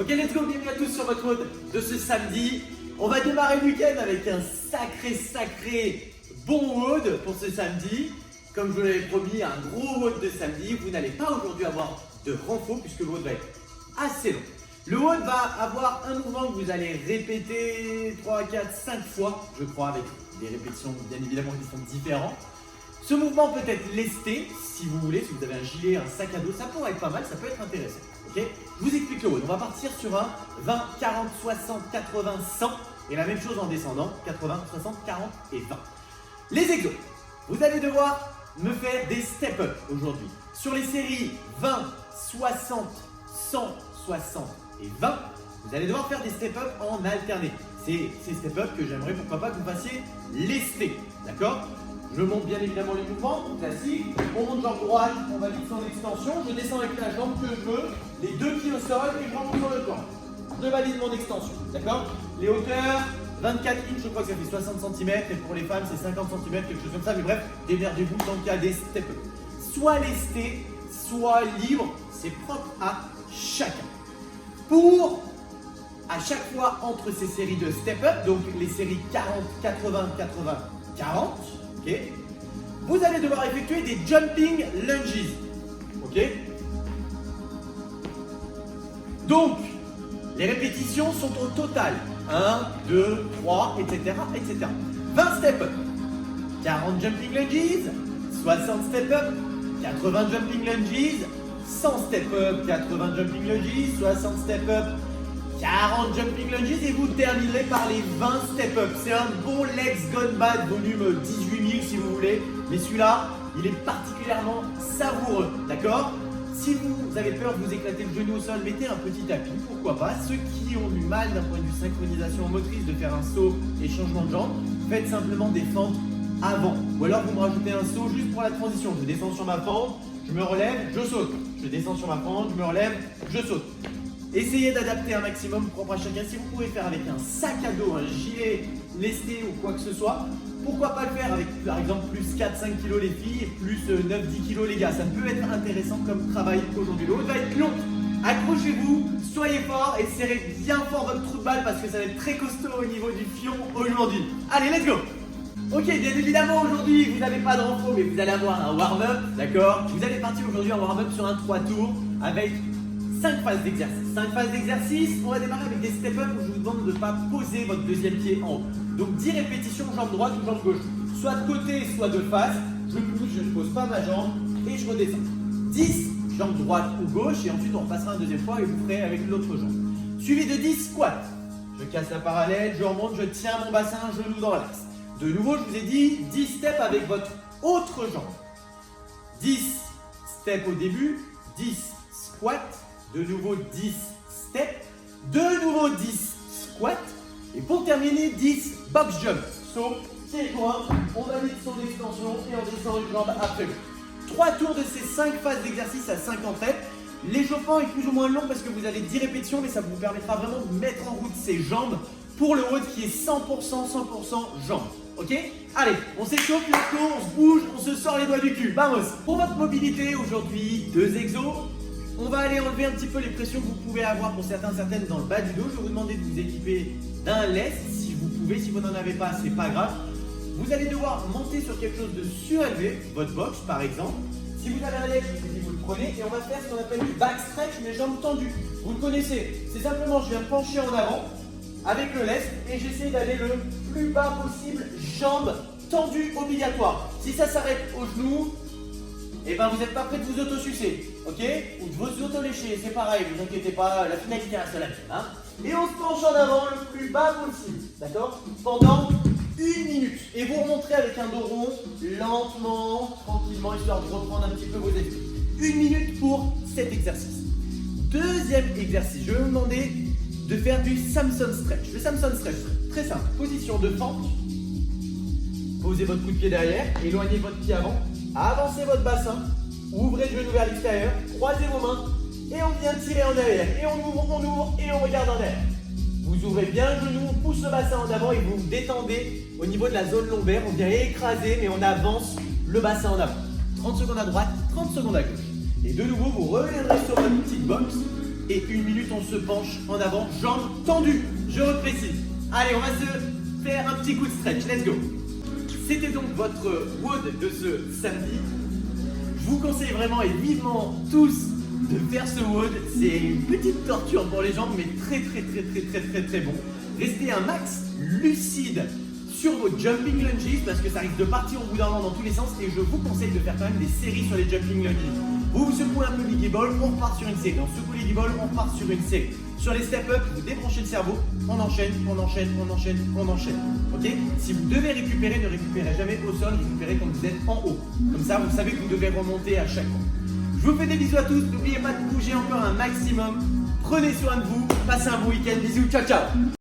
Ok, let's go, bienvenue à tous sur votre mode de ce samedi. On va démarrer le week-end avec un sacré bon WOD pour ce samedi. Comme je vous l'avais promis, un gros WOD de samedi. Vous n'allez pas aujourd'hui avoir de renfort puisque le WOD va être assez long. Le WOD va avoir un mouvement que vous allez répéter 3, 4, 5 fois, je crois, avec des répétitions bien évidemment qui sont différentes. Ce mouvement peut être lesté, si vous voulez, si vous avez un gilet, un sac à dos, ça pourrait être pas mal, ça peut être intéressant. Ok, je vous explique le WOD. On va partir sur un 20, 40, 60, 80, 100 et la même chose en descendant, 80, 60, 40 et 20. Les exos, vous allez devoir me faire des step-up aujourd'hui. Sur les séries 20, 60, 100, 60 et 20, vous allez devoir faire des step-up en alterné. C'est ces step-up que j'aimerais pourquoi pas que vous fassiez lesté, d'accord? Je monte bien évidemment les mouvements, classique. On monte jambe droite, on valide son extension. Je descends avec la jambe que je veux, les deux pieds au sol et je remonte sur le plan. Je valide mon extension, d'accord? Les hauteurs, 24 inches, je crois que ça fait 60 cm. Et pour les femmes, c'est 50 cm, quelque chose comme ça. Mais bref, démerdez-vous tant qu'il y a des step-up. Soit lesté, soit libre, c'est propre à chacun. Pour à chaque fois entre ces séries de step-up, donc les séries 40, 80, 80, 40, ok, vous allez devoir effectuer des jumping lunges, ok. Donc, les répétitions sont au total 1, 2, 3, etc., etc. 20 step-up, 40 jumping lunges, 60 step-up, 80 jumping lunges, 100 step-up, 80 jumping lunges, 60 step-up, 40 jumping lunges et vous terminerez par les 20 step-up. C'est un bon Legs Gone Bad volume 18 000 si vous voulez. Mais celui-là, il est particulièrement savoureux. D'accord? Si vous avez peur de vous éclater le genou au sol, mettez un petit tapis. Pourquoi pas? Ceux qui ont du mal d'un point de vue synchronisation motrice de faire un saut et changement de jambe, faites simplement des fentes avant. Ou alors vous me rajoutez un saut juste pour la transition. Je descends sur ma pente, je me relève, je saute. Je descends sur ma pente, je me relève, je saute. Essayez d'adapter un maximum propre à chacun. Si vous pouvez faire avec un sac à dos, un gilet lesté ou quoi que ce soit, pourquoi pas le faire avec par exemple plus 4-5 kg les filles et plus 9-10 kg les gars. Ça peut être intéressant comme travail aujourd'hui. Le haut va être long. Accrochez-vous, soyez forts et serrez bien fort votre trou de balle parce que ça va être très costaud au niveau du fion aujourd'hui. Allez, let's go! Ok, bien évidemment aujourd'hui vous n'avez pas de renfort mais vous allez avoir un warm-up, d'accord? Vous allez partir aujourd'hui en warm-up sur un 3 tours avec 5 phases d'exercice. 5 phases d'exercice, on va démarrer avec des step-up où je vous demande de ne pas poser votre deuxième pied en haut. Donc 10 répétitions, jambe droite ou jambe gauche. Soit de côté, soit de face. Je pousse, je ne pose pas ma jambe et je redescends. 10, jambe droite ou gauche et ensuite on repassera une deuxième fois et vous ferez avec l'autre jambe. Suivi de 10 squats. Je casse la parallèle, je remonte, je tiens mon bassin, genou dans l'axe. De nouveau, je vous ai dit 10 steps avec votre autre jambe. 10 steps au début, 10 squats. De nouveau 10 steps, de nouveau 10 squats et pour terminer 10 box jump. Saut, pieds joints, on valide son extension et on descend une jambe après vous. 3 tours de ces 5 phases d'exercice à 50 reps. L'échauffement est plus ou moins long parce que vous avez 10 répétitions mais ça vous permettra vraiment de mettre en route ces jambes pour le WOD qui est 100% jambes. Ok? Allez, on s'échauffe les os, on se bouge, on se sort les doigts du cul. Vamos! Pour votre mobilité aujourd'hui, 2 exos. On va aller enlever un petit peu les pressions que vous pouvez avoir pour certaines dans le bas du dos. Je vais vous demander de vous équiper d'un lest si vous pouvez. Si vous n'en avez pas, c'est pas grave. Vous allez devoir monter sur quelque chose de surélevé, votre box par exemple. Si vous avez un lest, vous le prenez et on va faire ce qu'on appelle du back stretch, les jambes tendues. Vous le connaissez. C'est simplement, je viens pencher en avant avec le lest et j'essaie d'aller le plus bas possible, jambes tendues obligatoire. Si ça s'arrête au genou, et ben vous n'êtes pas prêt de vous auto-sucer, ok? Ou de vous auto-lécher, c'est pareil, ne vous inquiétez pas, la finalité reste la même. Hein? Et on se penche en avant le plus bas possible, d'accord? Pendant 1 minute. Et vous remonterez avec un dos rond, lentement, tranquillement, histoire de reprendre un petit peu vos esprits. 1 minute pour cet exercice. Deuxième exercice, je vais vous demander de faire du Samson Stretch. Le Samson Stretch, très simple, position de fente. Posez votre coup de pied derrière, éloignez votre pied avant. Avancez votre bassin, ouvrez le genou vers l'extérieur, croisez vos mains et on vient tirer en arrière. Et on ouvre et on regarde en arrière. Vous ouvrez bien le genou, on pousse le bassin en avant et vous vous détendez au niveau de la zone lombaire. On vient écraser mais on avance le bassin en avant. 30 secondes à droite, 30 secondes à gauche. Et de nouveau, vous reviendrez sur votre petite box et 1 minute on se penche en avant, jambes tendues. Je reprécise. Allez, on va se faire un petit coup de stretch. Let's go. C'était donc votre WOD de ce samedi. Je vous conseille vraiment et vivement tous de faire ce WOD. C'est une petite torture pour les jambes, mais très bon. Restez un max lucide sur vos jumping lunges parce que ça risque de partir au bout d'un moment dans tous les sens et je vous conseille de faire quand même des séries sur les jumping lunges. Vous secouez un peu le biggie ball, on repart sur une série. On secoue les biggie ball, on repart sur une série. Sur les step-up, vous débranchez le cerveau, on enchaîne. Ok? Si vous devez récupérer, ne récupérez jamais au sol, récupérez quand vous êtes en haut. Comme ça, vous savez que vous devez remonter à chaque fois. Je vous fais des bisous à tous, n'oubliez pas de bouger encore un maximum. Prenez soin de vous, passez un bon week-end, bisous, ciao ciao.